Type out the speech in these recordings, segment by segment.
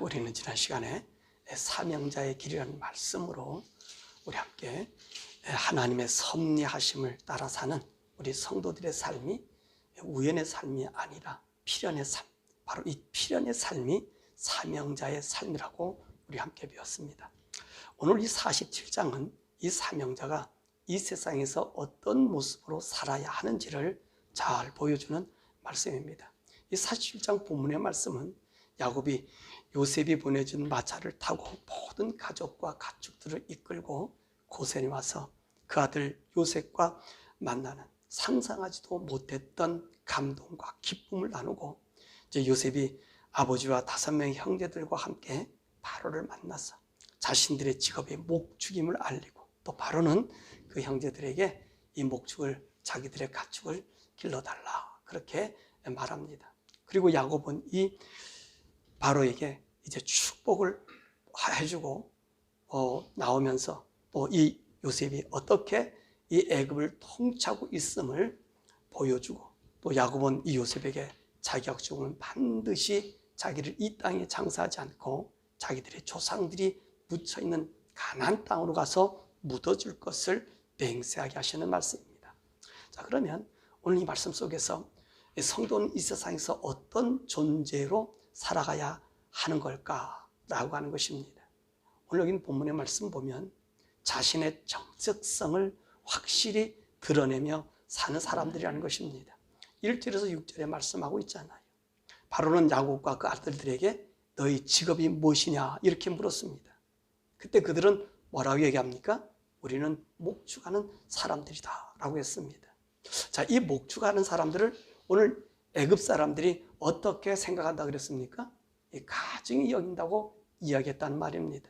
우리는 지난 시간에 사명자의 길이라는 말씀으로 우리 함께 하나님의 섭리하심을 따라 사는 우리 성도들의 삶이 우연의 삶이 아니라 필연의 삶, 바로 이 필연의 삶이 사명자의 삶이라고 우리 함께 배웠습니다. 오늘 이 47장은 이 사명자가 이 세상에서 어떤 모습으로 살아야 하는지를 잘 보여주는 말씀입니다. 이 47장 본문의 말씀은 야곱이 요셉이 보내준 마차를 타고 모든 가족과 가축들을 이끌고 고센에 와서 그 아들 요셉과 만나는 상상하지도 못했던 감동과 기쁨을 나누고, 이제 요셉이 아버지와 5명의 형제들과 함께 바로를 만나서 자신들의 직업의 목축임을 알리고, 또 바로는 그 형제들에게 이 목축을, 자기들의 가축을 길러달라 그렇게 말합니다. 그리고 야곱은 이 바로에게 이제 축복을 해주고 나오면서 또 이 요셉이 어떻게 이 애굽을 통치하고 있음을 보여주고, 또 야곱은 이 요셉에게 자기가 죽으면 반드시 자기를 이 땅에 장사하지 않고 자기들의 조상들이 묻혀있는 가나안 땅으로 가서 묻어줄 것을 맹세하게 하시는 말씀입니다. 자, 그러면 오늘 이 말씀 속에서 성도는 이 세상에서 어떤 존재로 살아가야 하는 걸까라고 하는 것입니다. 오늘 여기 본문의 말씀 보면 자신의 정체성을 확실히 드러내며 사는 사람들이라는 것입니다. 1절에서 6절에 말씀하고 있잖아요. 바로는 야곱과 그 아들들에게 너희 직업이 무엇이냐 이렇게 물었습니다. 그때 그들은 뭐라고 얘기합니까? 우리는 목축하는 사람들이다 라고 했습니다. 자, 이 목축하는 사람들을 오늘 애굽 사람들이 어떻게 생각한다 그랬습니까? 이 가증히 여긴다고 이야기했다는 말입니다.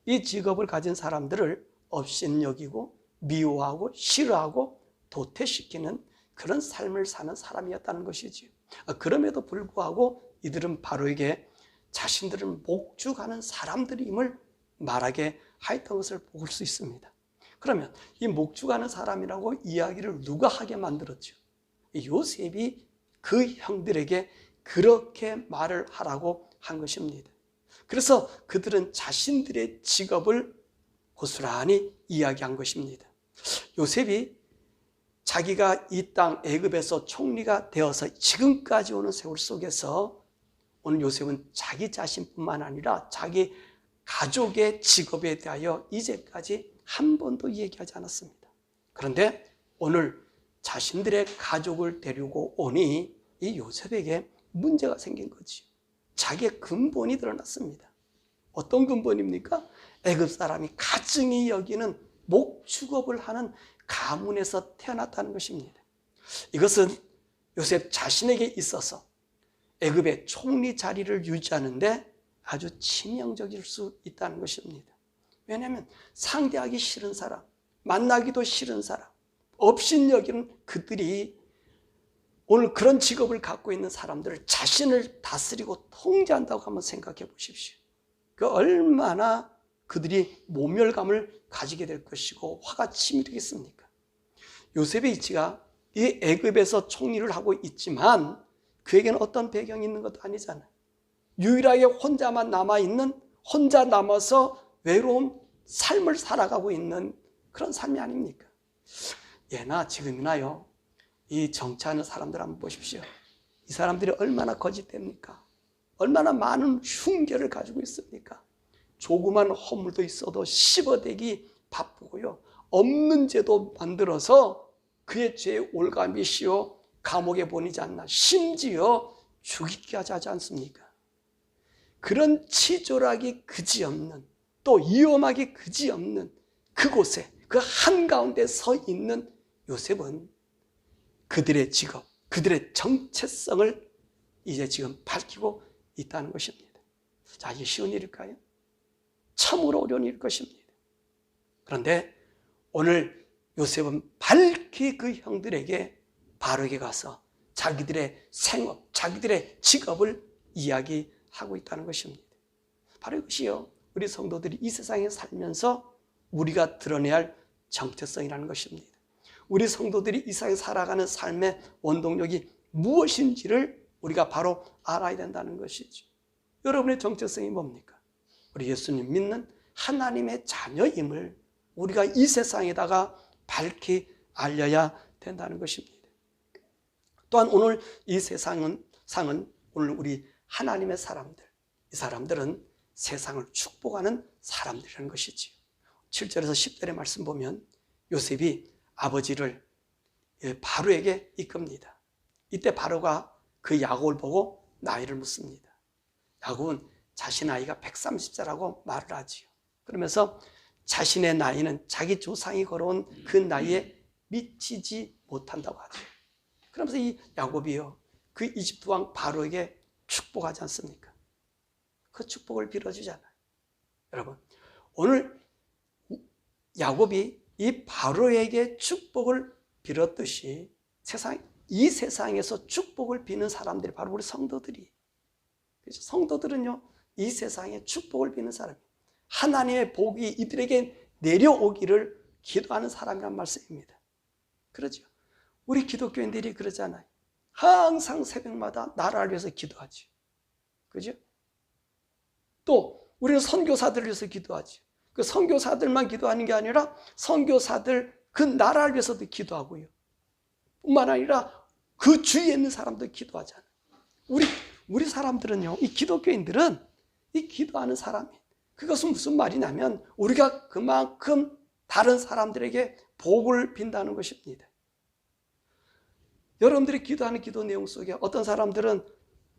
이 직업을 가진 사람들을 업신여기고 미워하고 싫어하고 도태시키는 그런 삶을 사는 사람이었다는 것이지요. 그럼에도 불구하고 이들은 바로에게 자신들을 목축하는 사람들임을 말하게 하였던 것을 볼 수 있습니다. 그러면 이 목축하는 사람이라고 이야기를 누가 하게 만들었죠? 요셉이 그 형들에게 그렇게 말을 하라고 한 것입니다. 그래서 그들은 자신들의 직업을 고스란히 이야기한 것입니다. 요셉이 자기가 이 땅 애굽에서 총리가 되어서 지금까지 오는 세월 속에서 오늘 요셉은 자기 자신뿐만 아니라 자기 가족의 직업에 대하여 이제까지 한 번도 얘기하지 않았습니다. 그런데 오늘 자신들의 가족을 데리고 오니 이 요셉에게 문제가 생긴 거지. 자기의 근본이 드러났습니다. 어떤 근본입니까? 애굽 사람이 가증히 여기는 목축업을 하는 가문에서 태어났다는 것입니다. 이것은 요셉 자신에게 있어서 애굽의 총리 자리를 유지하는데 아주 치명적일 수 있다는 것입니다. 왜냐하면 상대하기 싫은 사람, 만나기도 싫은 사람, 업신여기는 그들이 오늘 그런 직업을 갖고 있는 사람들을 자신을 다스리고 통제한다고 한번 생각해 보십시오. 그 얼마나 그들이 모멸감을 가지게 될 것이고 화가 치밀겠습니까? 요셉의 이치가 이 애굽에서 총리를 하고 있지만 그에게는 어떤 배경이 있는 것도 아니잖아요. 유일하게 혼자만 남아있는, 혼자 남아서 외로운 삶을 살아가고 있는 그런 삶이 아닙니까? 예나 지금이나요, 이 정치하는 사람들 한번 보십시오. 이 사람들이 얼마나 거짓됩니까? 얼마나 많은 흉계를 가지고 있습니까? 조그만 허물도 있어도 씹어대기 바쁘고요, 없는 죄도 만들어서 그의 죄의 올감이 씌워 감옥에 보내지 않나, 심지어 죽이게 하지 않습니까? 그런 치졸하기 그지없는, 또 위험하기 그지없는 그곳에, 그 한가운데 서 있는 요셉은 그들의 직업, 그들의 정체성을 이제 지금 밝히고 있다는 것입니다. 자, 이게 쉬운 일일까요? 참으로 어려운 일일 것입니다. 그런데 오늘 요셉은 밝히 그 형들에게 바로에게 가서 자기들의 생업, 자기들의 직업을 이야기하고 있다는 것입니다. 바로 이것이요, 우리 성도들이 이 세상에 살면서 우리가 드러내야 할 정체성이라는 것입니다. 우리 성도들이 이 세상에 살아가는 삶의 원동력이 무엇인지를 우리가 바로 알아야 된다는 것이죠. 여러분의 정체성이 뭡니까? 우리 예수님 믿는 하나님의 자녀임을 우리가 이 세상에다가 밝히 알려야 된다는 것입니다. 또한 오늘 이 세상은 오늘 우리 하나님의 사람들, 이 사람들은 세상을 축복하는 사람들이라는 것이지요. 7절에서 10절의 말씀 보면 요셉이 아버지를 바로에게 이끕니다. 이때 바로가 그 야곱을 보고 나이를 묻습니다. 야곱은 자신 나이가 130세라고 말을 하지요. 그러면서 자신의 나이는 자기 조상이 걸어온 그 나이에 미치지 못한다고 하죠. 그러면서 이 야곱이요, 그 이집트 왕 바로에게 축복하지 않습니까? 그 축복을 빌어주잖아요. 여러분, 오늘 야곱이 이 바로에게 축복을 빌었듯이 이 세상에서 축복을 비는 사람들이 바로 우리 성도들이. 그렇죠? 성도들은요, 이 세상에 축복을 비는 사람, 하나님의 복이 이들에게 내려오기를 기도하는 사람이란 말씀입니다. 그렇죠? 우리 기독교인들이 그러잖아요. 항상 새벽마다 나라를 위해서 기도하지. 그죠? 또 우리는 선교사들을 위해서 기도하지. 그 선교사들만 기도하는 게 아니라 선교사들 그 나라를 위해서도 기도하고요. 뿐만 아니라 그 주위에 있는 사람도 기도하잖아요. 우리 사람들은요, 이 기독교인들은 이 기도하는 사람이에요. 그것은 무슨 말이냐면 우리가 그만큼 다른 사람들에게 복을 빈다는 것입니다. 여러분들이 기도하는 기도 내용 속에 어떤 사람들은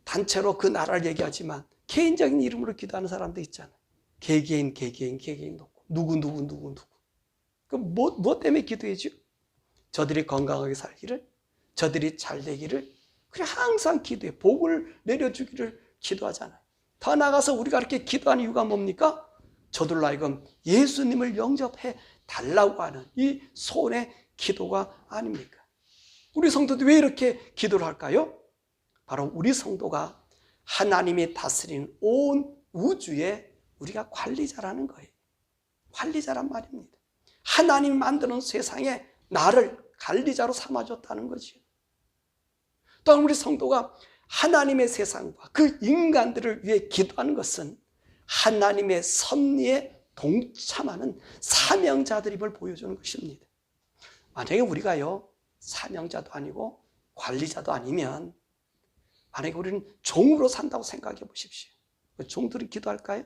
단체로 그 나라를 얘기하지만 개인적인 이름으로 기도하는 사람도 있잖아요. 개개인 놓고 누구. 그럼 뭐 때문에 기도해죠? 저들이 건강하게 살기를, 저들이 잘 되기를, 그래 항상 기도해. 복을 내려주기를 기도하잖아요. 더 나아가서 우리가 이렇게 기도하는 이유가 뭡니까? 저들로 하여금 예수님을 영접해 달라고 하는 이 소원의 기도가 아닙니까? 우리 성도들이 왜 이렇게 기도를 할까요? 바로 우리 성도가 하나님이 다스리는 온 우주에 우리가 관리자라는 거예요. 관리자란 말입니다. 하나님이 만드는 세상에 나를 관리자로 삼아줬다는 거죠. 또한 우리 성도가 하나님의 세상과 그 인간들을 위해 기도하는 것은 하나님의 섭리에 동참하는 사명자들임을 보여주는 것입니다. 만약에 우리가요, 사명자도 아니고 관리자도 아니면 만약에 우리는 종으로 산다고 생각해 보십시오. 종들은 기도할까요?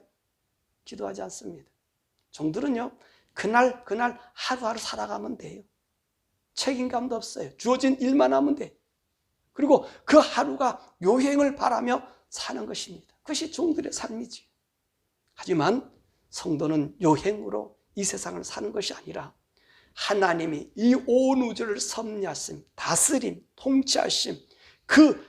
기도하지 않습니다. 종들은요, 그날 하루하루 살아가면 돼요. 책임감도 없어요. 주어진 일만 하면 돼요. 그리고 그 하루가 요행을 바라며 사는 것입니다. 그것이 종들의 삶이지. 하지만 성도는 요행으로 이 세상을 사는 것이 아니라 하나님이 이 온 우주를 섭리하심, 다스림, 통치하심, 그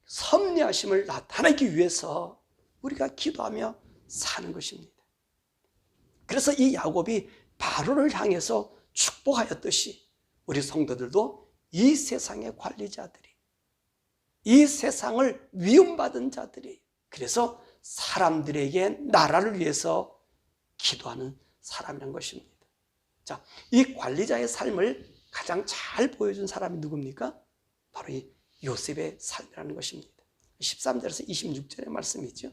섭리하심을 나타내기 위해서 우리가 기도하며 사는 것입니다. 그래서 이 야곱이 바로를 향해서 축복하였듯이 우리 성도들도 이 세상의 관리자들이, 이 세상을 위임받은 자들이, 그래서 사람들에게 나라를 위해서 기도하는 사람이라는 것입니다. 자, 이 관리자의 삶을 가장 잘 보여준 사람이 누굽니까? 바로 이 요셉의 삶이라는 것입니다. 13절에서 26절의 말씀이죠.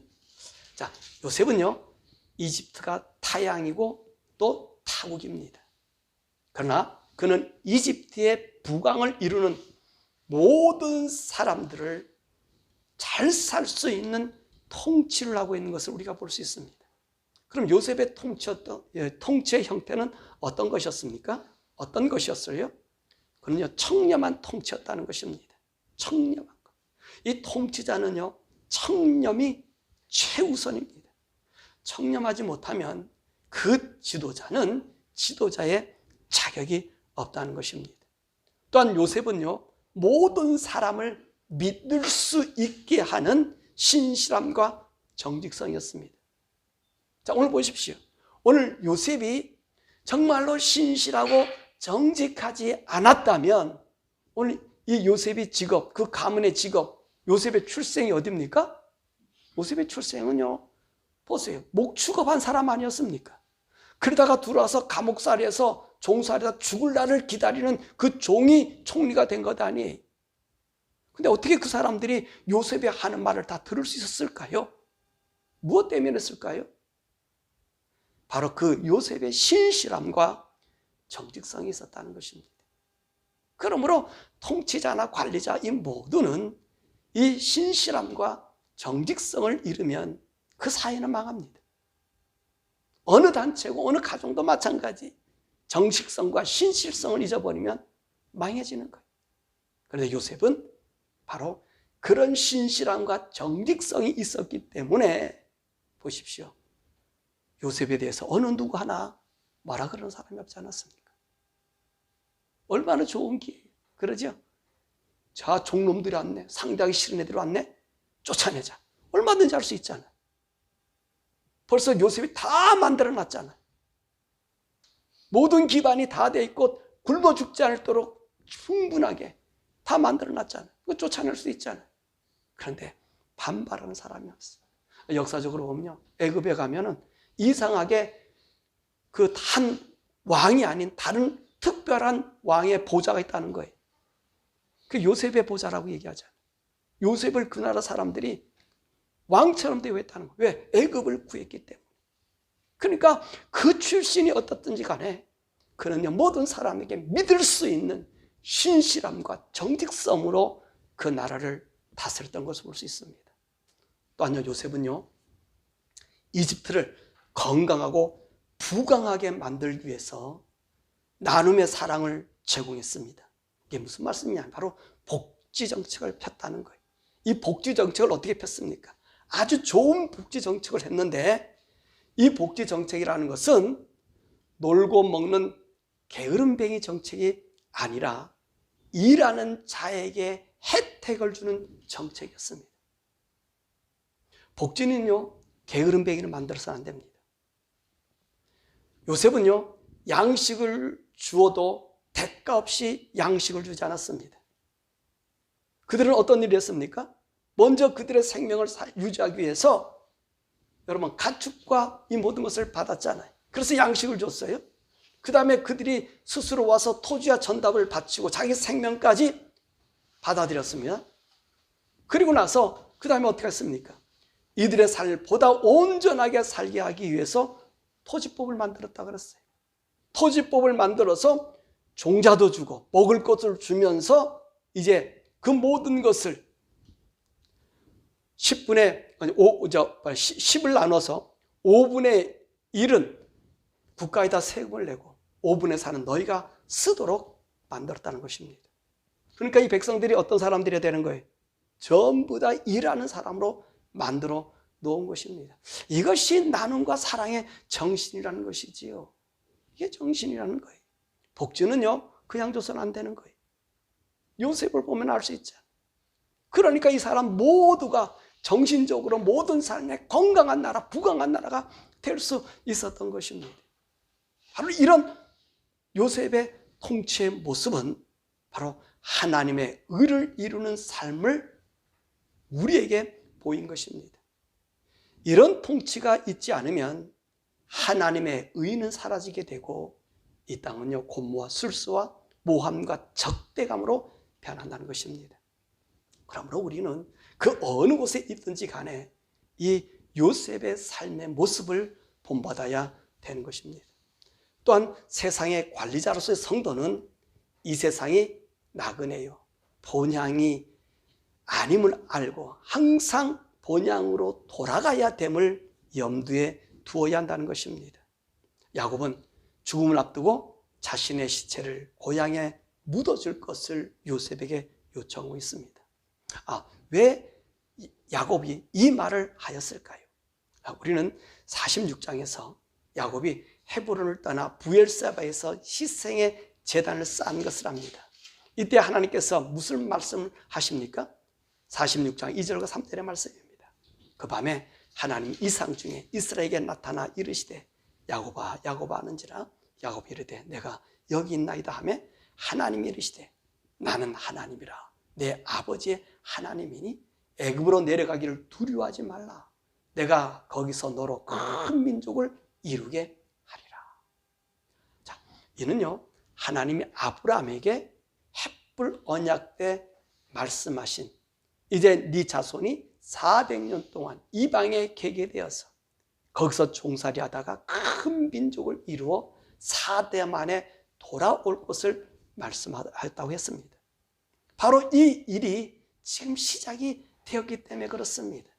자, 요셉은요, 이집트가 타양이고 또 타국입니다. 그러나 그는 이집트의 부강을 이루는 모든 사람들을 잘 살 수 있는 통치를 하고 있는 것을 우리가 볼 수 있습니다. 그럼 요셉의 통치의 형태는 어떤 것이었습니까? 어떤 것이었어요? 그는요, 청렴한 통치였다는 것입니다. 청렴한 것. 이 통치자는요, 청렴이 최우선입니다. 청렴하지 못하면 그 지도자는 지도자의 자격이 없다는 것입니다. 또한 요셉은요, 모든 사람을 믿을 수 있게 하는 신실함과 정직성이었습니다. 자, 오늘 보십시오. 오늘 요셉이 정말로 신실하고 정직하지 않았다면 오늘 이 요셉의 직업, 그 가문의 직업, 요셉의 출생이 어디입니까? 요셉의 출생은요, 보세요. 목축업한 사람 아니었습니까? 그러다가 들어와서 감옥살이에서 종살이다 죽을 날을 기다리는 그 종이 총리가 된 것 아니에요. 근데 어떻게 그 사람들이 요셉이 하는 말을 다 들을 수 있었을까요? 무엇 때문이었을까요? 바로 그 요셉의 신실함과 정직성이 있었다는 것입니다. 그러므로 통치자나 관리자 이 모두는 이 신실함과 정직성을 잃으면 그 사회는 망합니다. 어느 단체고 어느 가정도 마찬가지. 정직성과 신실성을 잊어버리면 망해지는 거예요. 그런데 요셉은 바로 그런 신실함과 정직성이 있었기 때문에 보십시오. 요셉에 대해서 어느 누구 하나 뭐라 그러는 사람이 없지 않았습니까? 얼마나 좋은 기회예요. 그러죠? 자, 종놈들이 왔네. 상대하기 싫은 애들이 왔네. 쫓아내자. 얼마든지 할 수 있잖아요. 벌써 요셉이 다 만들어놨잖아요. 모든 기반이 다 돼 있고 굶어 죽지 않도록 충분하게 다 만들어놨잖아요. 그거 쫓아낼 수 있잖아요. 그런데 반발하는 사람이 없어요. 역사적으로 보면요, 애굽에 가면은 이상하게 그 한 왕이 아닌 다른 특별한 왕의 보좌가 있다는 거예요. 그 요셉의 보좌라고 얘기하잖아요. 요셉을 그 나라 사람들이 왕처럼 대우했다는 거예요. 왜? 애굽을 구했기 때문에. 그러니까 그 출신이 어떻든지 간에 그는요, 모든 사람에게 믿을 수 있는 신실함과 정직성으로 그 나라를 다스렸던 것을 볼 수 있습니다. 또한요, 요셉은요, 이집트를 건강하고 부강하게 만들기 위해서 나눔의 사랑을 제공했습니다. 이게 무슨 말씀이냐? 바로 복지 정책을 폈다는 거예요. 이 복지 정책을 어떻게 폈습니까? 아주 좋은 복지 정책을 했는데, 이 복지 정책이라는 것은 놀고 먹는 게으름뱅이 정책이 아니라 일하는 자에게 혜택을 주는 정책이었습니다. 복지는요, 게으름뱅이를 만들어서는 안 됩니다. 요셉은요, 양식을 주어도 대가 없이 양식을 주지 않았습니다. 그들은 어떤 일을 했습니까? 먼저 그들의 생명을 유지하기 위해서 여러분 가축과 이 모든 것을 받았잖아요. 그래서 양식을 줬어요. 그 다음에 그들이 스스로 와서 토지와 전답을 바치고 자기 생명까지 받아들였습니다. 그리고 나서 그 다음에 어떻게 했습니까? 이들의 삶을 보다 온전하게 살게 하기 위해서 토지법을 만들었다 그랬어요. 토지법을 만들어서 종자도 주고 먹을 것을 주면서 이제 그 모든 것을 10을 나눠서 5분의 1은 국가에다 세금을 내고 5분의 4는 너희가 쓰도록 만들었다는 것입니다. 그러니까 이 백성들이 어떤 사람들이 되는 거예요? 전부 다 일하는 사람으로 만들어 놓은 것입니다. 이것이 나눔과 사랑의 정신이라는 것이지요. 이게 정신이라는 거예요. 복지는요, 그냥 줘서는 안 되는 거예요. 요셉을 보면 알 수 있죠. 그러니까 이 사람 모두가 정신적으로 모든 삶에 건강한 나라, 부강한 나라가 될 수 있었던 것입니다. 바로 이런 요셉의 통치의 모습은 바로 하나님의 의를 이루는 삶을 우리에게 보인 것입니다. 이런 통치가 있지 않으면 하나님의 의는 사라지게 되고 이 땅은요, 곤모와 술수와 모함과 적대감으로 변한다는 것입니다. 그러므로 우리는 그 어느 곳에 있든지 간에 이 요셉의 삶의 모습을 본받아야 되는 것입니다. 또한 세상의 관리자로서의 성도는 이 세상이 나그네요, 본향이 아님을 알고 항상 본향으로 돌아가야 됨을 염두에 두어야 한다는 것입니다. 야곱은 죽음을 앞두고 자신의 시체를 고향에 묻어줄 것을 요셉에게 요청하고 있습니다. 왜 야곱이 이 말을 하였을까요? 우리는 46장에서 야곱이 헤브론을 떠나 부엘세바에서 희생의 제단을 쌓은 것을 압니다. 이때 하나님께서 무슨 말씀을 하십니까? 46장 2절과 3절의 말씀입니다. 그 밤에 하나님 이상 중에 이스라엘에게 나타나 이르시되 야곱아 야곱아 하는지라 야곱이 이르되 내가 여기 있나이다 하며 하나님이 이르시되 나는 하나님이라 내 아버지의 하나님이니 애굽으로 내려가기를 두려워하지 말라. 내가 거기서 너로 큰 민족을 이루게 하리라. 자, 이는요 하나님이 아브라함에게 햇불 언약 때 말씀하신 이제 네 자손이 400년 동안 이방에 개게 되어서 거기서 종살이 하다가 큰 민족을 이루어 4대 만에 돌아올 것을 말씀하였다고 했습니다. 바로 이 일이 지금 시작이 되었기 때문에 그렇습니다.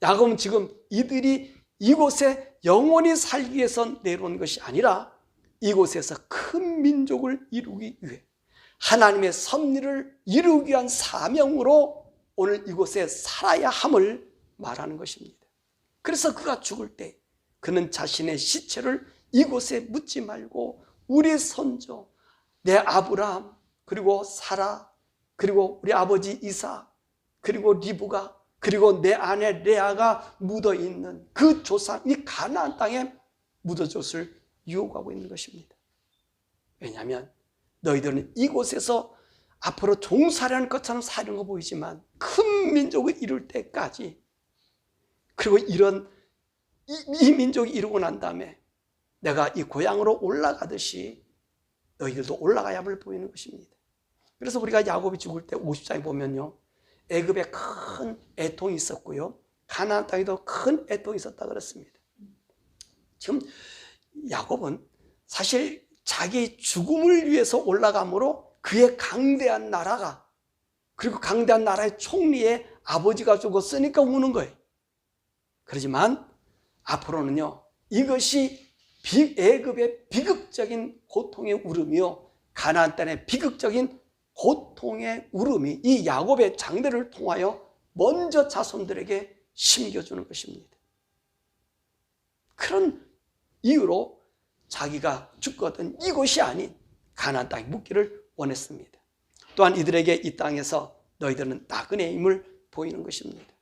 야곱은 지금 이들이 이곳에 영원히 살기 위해서 내려온 것이 아니라 이곳에서 큰 민족을 이루기 위해 하나님의 섭리를 이루기 위한 사명으로 오늘 이곳에 살아야 함을 말하는 것입니다. 그래서 그가 죽을 때 그는 자신의 시체를 이곳에 묻지 말고 우리 선조, 내 아브라함, 그리고 사라, 그리고 우리 아버지 이삭, 그리고 리브가, 그리고 내 아내 레아가 묻어있는 그 조상이 가나안 땅에 묻어졌을 유혹하고 있는 것입니다. 왜냐하면 너희들은 이곳에서 앞으로 종살이하는 것처럼 사는 거 보이지만 큰 민족을 이룰 때까지, 그리고 이 민족이 이루고 난 다음에 내가 이 고향으로 올라가듯이 너희들도 올라가야 함을 보이는 것입니다. 그래서 우리가 야곱이 죽을 때 50장에 보면요, 애굽에 큰 애통이 있었고요, 가나안 땅에도 큰 애통이 있었다 그랬습니다. 지금 야곱은 사실 자기 죽음을 위해서 올라가므로 그의 강대한 나라가, 그리고 강대한 나라의 총리의 아버지가 죽었으니까 우는 거예요. 그렇지만 앞으로는요, 이것이 애굽의 비극적인 고통의 울음이요, 가나안 땅의 비극적인 고통의 울음이 이 야곱의 장대를 통하여 먼저 자손들에게 심겨주는 것입니다. 그런 이유로 자기가 죽거든 이곳이 아닌 가나안 땅에 묻기를 원했습니다. 또한 이들에게 이 땅에서 너희들은 나그네의 힘을 보이는 것입니다.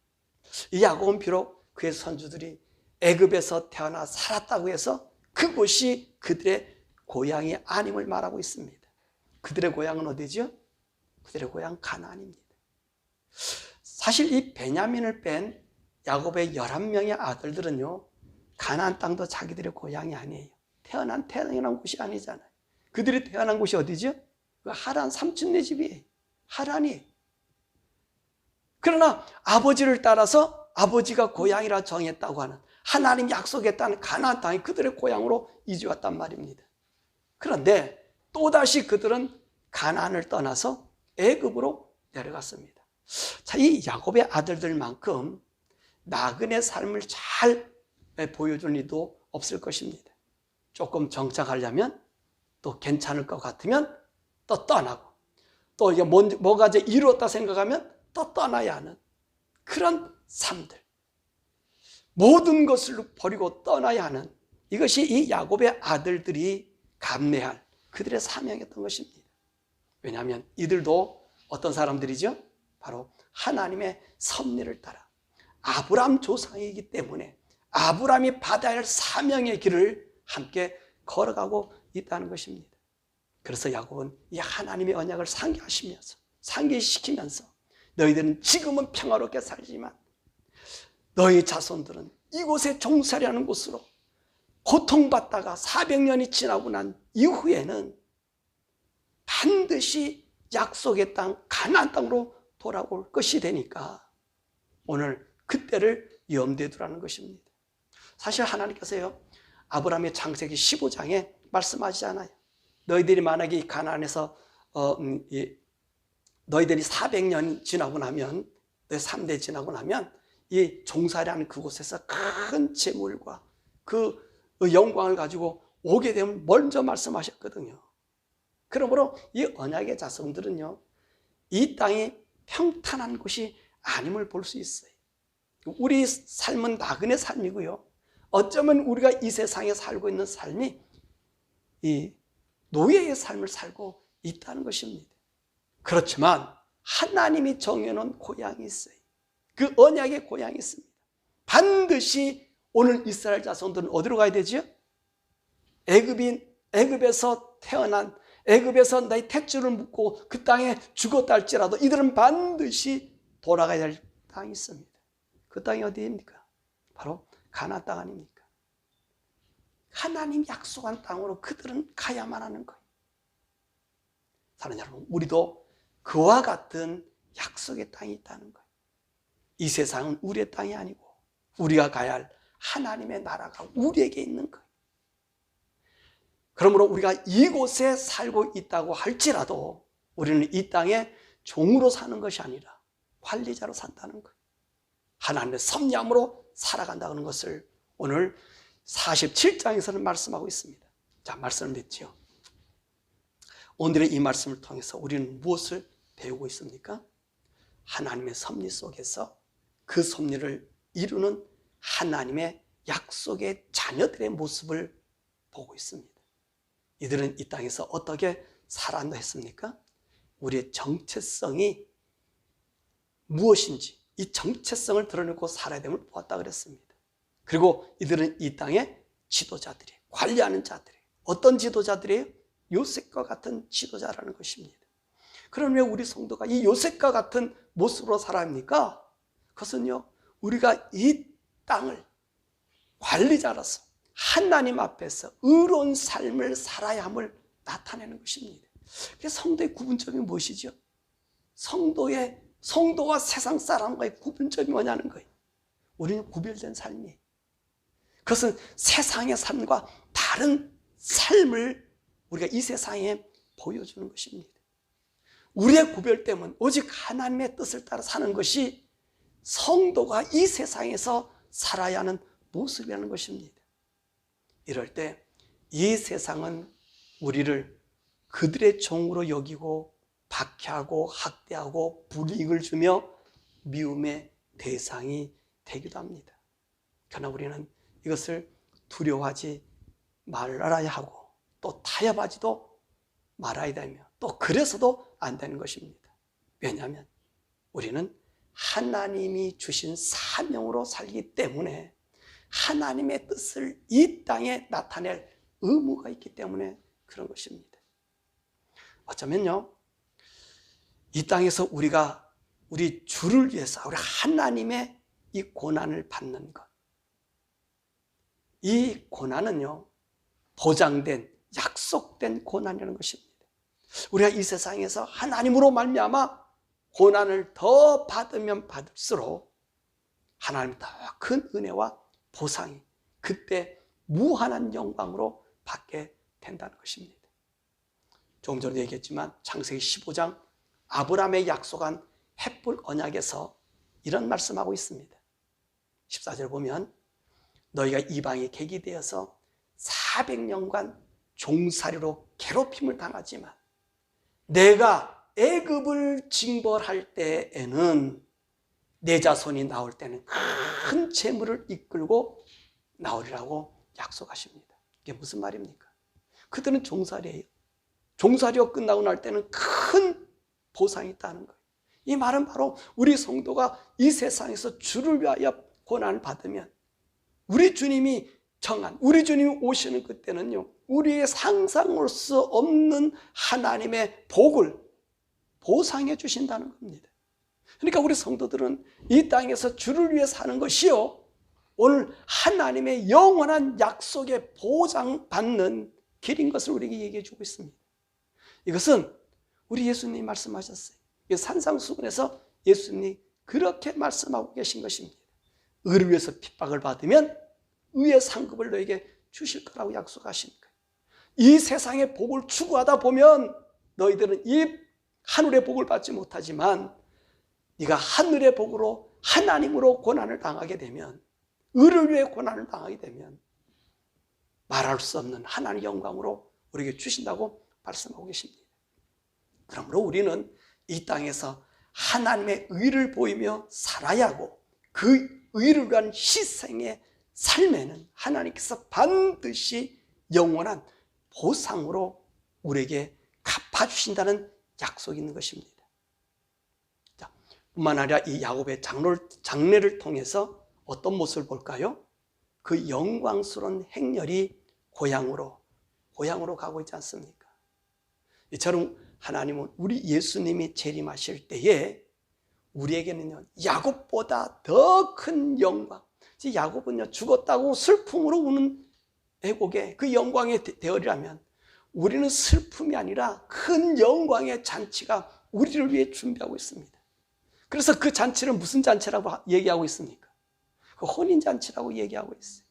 이 야곱은 비록 그의 선조들이 애굽에서 태어나 살았다고 해서 그곳이 그들의 고향이 아님을 말하고 있습니다. 그들의 고향은 어디죠? 그들의 고향 가나안입니다. 사실 이 베냐민을 뺀 야곱의 11명의 아들들은요, 가나안 땅도 자기들의 고향이 아니에요. 태어난 곳이 아니잖아요. 그들이 태어난 곳이 어디죠? 하란 삼촌네 집이에요. 하란이에요. 그러나 아버지를 따라서 아버지가 고향이라 정했다고 하는, 하나님 약속했다는 가나안 땅이 그들의 고향으로 이주 왔단 말입니다. 그런데 또다시 그들은 가나안을 떠나서 애굽으로 내려갔습니다. 자, 이 야곱의 아들들만큼 나그네 삶을 잘 보여준 이도 없을 것입니다. 조금 정착하려면, 또 괜찮을 것 같으면 또 떠나고, 또 이게 뭐가 이제 이루었다 생각하면 또 떠나야 하는 그런 삶들, 모든 것을 버리고 떠나야 하는, 이것이 이 야곱의 아들들이 감내할 그들의 사명이었던 것입니다. 왜냐하면 이들도 어떤 사람들이죠? 바로 하나님의 섭리를 따라 아브라함 조상이기 때문에 아브라함이 받아야 할 사명의 길을 함께 걸어가고 있다는 것입니다. 그래서 야곱은 이 하나님의 언약을 상기시키면서 너희들은 지금은 평화롭게 살지만 너희 자손들은 이곳에 종살이하는 곳으로 고통받다가 400년이 지나고 난 이후에는 반드시 약속의 땅 가나안 땅으로 돌아올 것이 되니까 오늘 그때를 염두에 두라는 것입니다. 사실 하나님께서요, 아브라함의 창세기 15장에 말씀하시잖아요. 너희들이 만약에 이 가나안에서 너희들이 400년 지나고 나면, 너희 3대 지나고 나면 이 종살이하는 그곳에서 큰 재물과 그 영광을 가지고 오게 되면 먼저 말씀하셨거든요. 그러므로 이 언약의 자손들은요, 이 땅이 평탄한 곳이 아님을 볼 수 있어요. 우리 삶은 나그네 삶이고요, 어쩌면 우리가 이 세상에 살고 있는 삶이 이 노예의 삶을 살고 있다는 것입니다. 그렇지만 하나님이 정해놓은 고향이 있어요. 그 언약의 고향이 있습니다. 반드시 오늘 이스라엘 자손들은 어디로 가야 되죠? 애굽에서 태어난, 애굽에서 나의 탯줄을 묶고 그 땅에 죽었다 할지라도 이들은 반드시 돌아가야 할 땅이 있습니다. 그 땅이 어디입니까? 바로 가나안 땅 아닙니까? 하나님 약속한 땅으로 그들은 가야만 하는 거예요. 사랑하는 여러분, 우리도 그와 같은 약속의 땅이 있다는 거예요. 이 세상은 우리의 땅이 아니고 우리가 가야 할 하나님의 나라가 우리에게 있는 거예요. 그러므로 우리가 이곳에 살고 있다고 할지라도 우리는 이 땅에 종으로 사는 것이 아니라 관리자로 산다는 거예요. 하나님의 섭리함으로 살아간다는 것을 오늘 47장에서는 말씀하고 있습니다. 자, 말씀을 듣죠. 오늘의 이 말씀을 통해서 우리는 무엇을 배우고 있습니까? 하나님의 섭리 속에서 그 섭리를 이루는 하나님의 약속의 자녀들의 모습을 보고 있습니다. 이들은 이 땅에서 어떻게 살아간다 했습니까? 우리의 정체성이 무엇인지 이 정체성을 드러내고 살아야 됨을 보았다 그랬습니다. 그리고 이들은 이 땅의 지도자들이에요. 관리하는 자들이에요. 어떤 지도자들이에요? 요셉과 같은 지도자라는 것입니다. 그럼 왜 우리 성도가 이 요셉과 같은 모습으로 살아야 합니까? 그것은요, 우리가 이 땅을 관리자로서 하나님 앞에서 의로운 삶을 살아야 함을 나타내는 것입니다. 그래서 성도의 구분점이 무엇이죠? 성도와 세상 사람과의 구분점이 뭐냐는 거예요. 우리는 구별된 삶이에요. 그것은 세상의 삶과 다른 삶을 우리가 이 세상에 보여주는 것입니다. 우리의 구별됨은 오직 하나님의 뜻을 따라 사는 것이 성도가 이 세상에서 살아야 하는 모습이라는 것입니다. 이럴 때 이 세상은 우리를 그들의 종으로 여기고 박해하고 학대하고 불이익을 주며 미움의 대상이 되기도 합니다. 그러나 우리는 이것을 두려워하지 말아야 하고 또 타협하지도 말아야 되며 또 그래서도 안 되는 것입니다. 왜냐하면 우리는 하나님이 주신 사명으로 살기 때문에 하나님의 뜻을 이 땅에 나타낼 의무가 있기 때문에 그런 것입니다. 어쩌면요, 이 땅에서 우리가 우리 주를 위해서 우리 하나님의 이 고난을 받는 것, 이 고난은요 보장된 약속된 고난이라는 것입니다. 우리가 이 세상에서 하나님으로 말미암아 고난을 더 받으면 받을수록 하나님 더 큰 은혜와 보상이 그때 무한한 영광으로 받게 된다는 것입니다. 조금 전에 얘기했지만 창세기 15장 아브라함의 약속한 햇불 언약에서 이런 말씀하고 있습니다. 14절 보면 너희가 이방에 객이 되어서 400년간 종살이로 괴롭힘을 당하지만 내가 애굽을 징벌할 때에는 내 자손이 나올 때는 큰 재물을 이끌고 나오리라고 약속하십니다. 이게 무슨 말입니까? 그들은 종살이에요. 종살이가 끝나고 날 때는 큰 보상이 있다는 거예요. 이 말은 바로 우리 성도가 이 세상에서 주를 위하여 고난을 받으면 우리 주님이 정한, 우리 주님이 오시는 그때는요, 우리의 상상할 수 없는 하나님의 복을 보상해 주신다는 겁니다. 그러니까 우리 성도들은 이 땅에서 주를 위해 사는 것이요, 오늘 하나님의 영원한 약속에 보장받는 길인 것을 우리에게 얘기해 주고 있습니다. 이것은 우리 예수님이 말씀하셨어요. 산상수훈에서 예수님이 그렇게 말씀하고 계신 것입니다. 의를 위해서 핍박을 받으면 의의 상급을 너에게 주실 거라고 약속하신 거예요. 이 세상의 복을 추구하다 보면 너희들은 이 하늘의 복을 받지 못하지만 네가 하늘의 복으로 하나님으로 고난을 당하게 되면, 의를 위해 고난을 당하게 되면 말할 수 없는 하나님의 영광으로 우리에게 주신다고 말씀하고 계십니다. 그러므로 우리는 이 땅에서 하나님의 의를 보이며 살아야 하고 그 의를 위한 희생의 삶에는 하나님께서 반드시 영원한 보상으로 우리에게 갚아주신다는 약속이 있는 것입니다. 자, 뿐만 아니라 이 야곱의 장례를 통해서 어떤 모습을 볼까요? 그 영광스러운 행렬이 고향으로 가고 있지 않습니까? 이처럼 하나님은 우리 예수님이 재림하실 때에 우리에게는요, 야곱보다 더 큰 영광, 야곱은요 죽었다고 슬픔으로 우는 애곡의 그 영광의 대열이라면 우리는 슬픔이 아니라 큰 영광의 잔치가 우리를 위해 준비하고 있습니다. 그래서 그 잔치를 무슨 잔치라고 얘기하고 있습니까? 그 혼인잔치라고 얘기하고 있어요.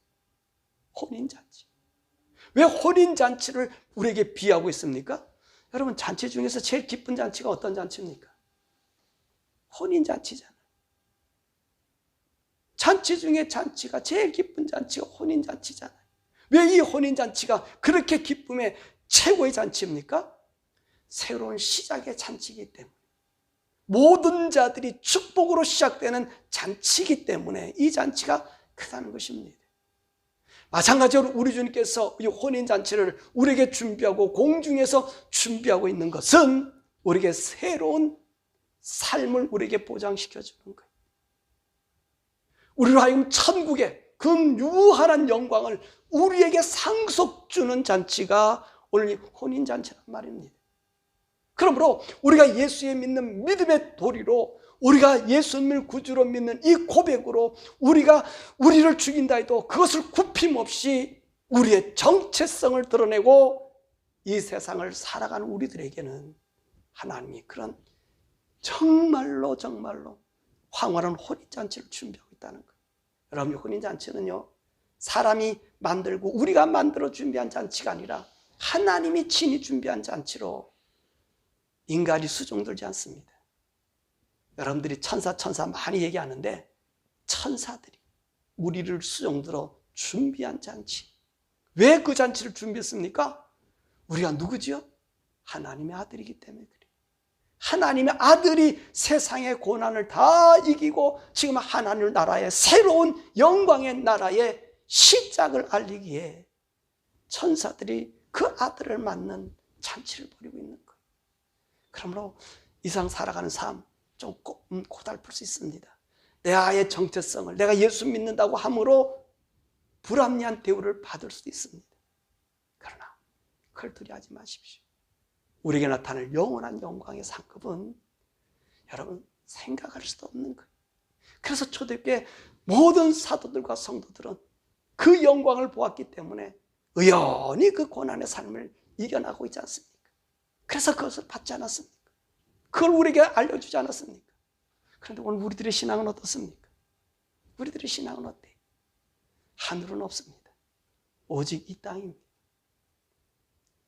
혼인잔치. 왜 혼인잔치를 우리에게 비하고 있습니까? 여러분, 잔치 중에서 제일 기쁜 잔치가 어떤 잔치입니까? 혼인잔치잖아요. 잔치 중에 잔치가 제일 기쁜 잔치가 혼인잔치잖아요. 왜 이 혼인잔치가 그렇게 기쁨의 최고의 잔치입니까? 새로운 시작의 잔치이기 때문에, 모든 자들이 축복으로 시작되는 잔치이기 때문에 이 잔치가 크다는 것입니다. 마찬가지로 우리 주님께서 이 혼인잔치를 우리에게 준비하고 공중에서 준비하고 있는 것은 우리에게 새로운 삶을 우리에게 보장시켜 주는 거예요. 우리로 하여금 천국의 그 유한한 영광을 우리에게 상속 주는 잔치가 오늘 이 혼인잔치란 말입니다. 그러므로 우리가 예수에 믿는 믿음의 도리로, 우리가 예수님을 구주로 믿는 이 고백으로 우리가 우리를 죽인다 해도 그것을 굽힘없이 우리의 정체성을 드러내고 이 세상을 살아가는 우리들에게는 하나님이 그런 정말로 황홀한 혼인잔치를 준비하고 있다는 거예요. 여러분, 혼인잔치는요, 사람이 만들고 우리가 만들어 준비한 잔치가 아니라 하나님이 친히 준비한 잔치로 인간이 수종들지 않습니다. 여러분들이 천사 많이 얘기하는데, 천사들이 우리를 수종들어 준비한 잔치. 왜 그 잔치를 준비했습니까? 우리가 누구지요? 하나님의 아들이기 때문에 그래요. 하나님의 아들이 세상의 고난을 다 이기고 지금 하나님 나라의 새로운 영광의 나라의 시작을 알리기에 천사들이 그 아들을 맞는 잔치를 벌이고 있는 거예요. 그러므로 이 세상 살아가는 삶 좀 고달플 수 있습니다. 내가의 정체성을, 내가 예수 믿는다고 함으로 불합리한 대우를 받을 수도 있습니다. 그러나 그걸 두려워하지 마십시오. 우리에게 나타날 영원한 영광의 상급은 여러분 생각할 수도 없는 거예요. 그래서 초대교회 모든 사도들과 성도들은 그 영광을 보았기 때문에 의연히 그 고난의 삶을 이겨나고 있지 않습니까? 그래서 그것을 받지 않았습니까? 그걸 우리에게 알려주지 않았습니까? 그런데 오늘 우리들의 신앙은 어떻습니까? 우리들의 신앙은 어때요? 하늘은 없습니다. 오직 이 땅입니다.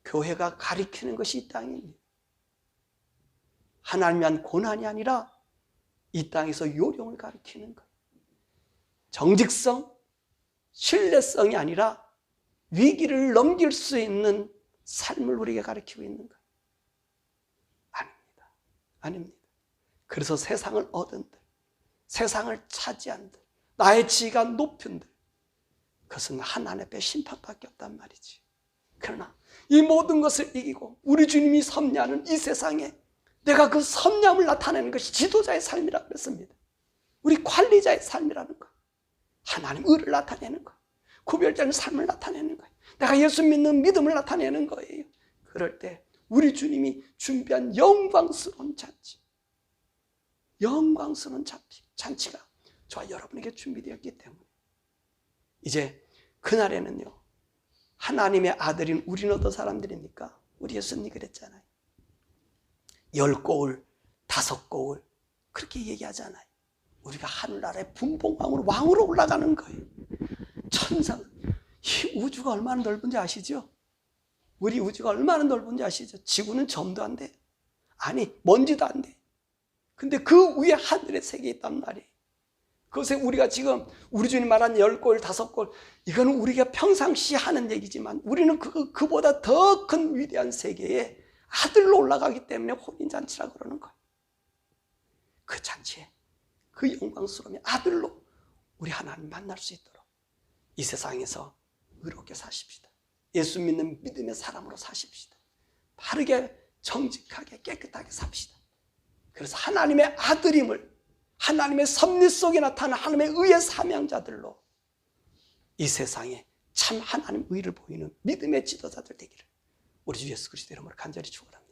교회가 가리키는 것이 이 땅입니다. 하나님 위한 고난이 아니라 이 땅에서 요령을 가리키는 것. 정직성, 신뢰성이 아니라 위기를 넘길 수 있는 삶을 우리에게 가리키고 있는 것. 아닙니다. 그래서 세상을 얻은들, 세상을 차지한들, 나의 지위가 높은들, 그것은 하나님 앞에 심판밖에 없단 말이지. 그러나 이 모든 것을 이기고 우리 주님이 섭리하는 이 세상에 내가 그 섭리함을 나타내는 것이 지도자의 삶이라고 했습니다. 우리 관리자의 삶이라는 것, 하나님 의를 나타내는 것, 구별되는 삶을 나타내는 거예요. 내가 예수 믿는 믿음을 나타내는 거예요. 그럴 때 우리 주님이 준비한 영광스러운 잔치, 영광스러운 잔치가 저와 여러분에게 준비되었기 때문에 이제 그날에는요, 하나님의 아들인 우리는 어떤 사람들입니까? 우리 예수님이 그랬잖아요. 10고을, 5고을 그렇게 얘기하잖아요. 우리가 하늘나라의 분봉왕으로 왕으로 올라가는 거예요. 천상, 이 우주가 얼마나 넓은지 아시죠? 우리 우주가 얼마나 넓은지 아시죠? 지구는 점도 안 돼. 아니, 먼지도 안 돼. 근데 그 위에 하늘의 세계에 있단 말이에요. 그것에 우리가 지금 우리 주님 말한 10골, 5골, 이거는 우리가 평상시 하는 얘기지만 우리는 그보다 더 큰 위대한 세계에 아들로 올라가기 때문에 혼인잔치라고 그러는 거예요. 그 잔치에 그 영광스러움의 아들로 우리 하나님 만날 수 있도록 이 세상에서 의롭게 사십시다. 예수 믿는 믿음의 사람으로 사십시다. 바르게 정직하게 깨끗하게 삽시다. 그래서 하나님의 아들임을, 하나님의 섭리 속에 나타나는 하나님의 의의 사명자들로 이 세상에 참 하나님 의를 보이는 믿음의 지도자들 되기를 우리 주 예수 그리스도 이름으로 간절히 축원합니다.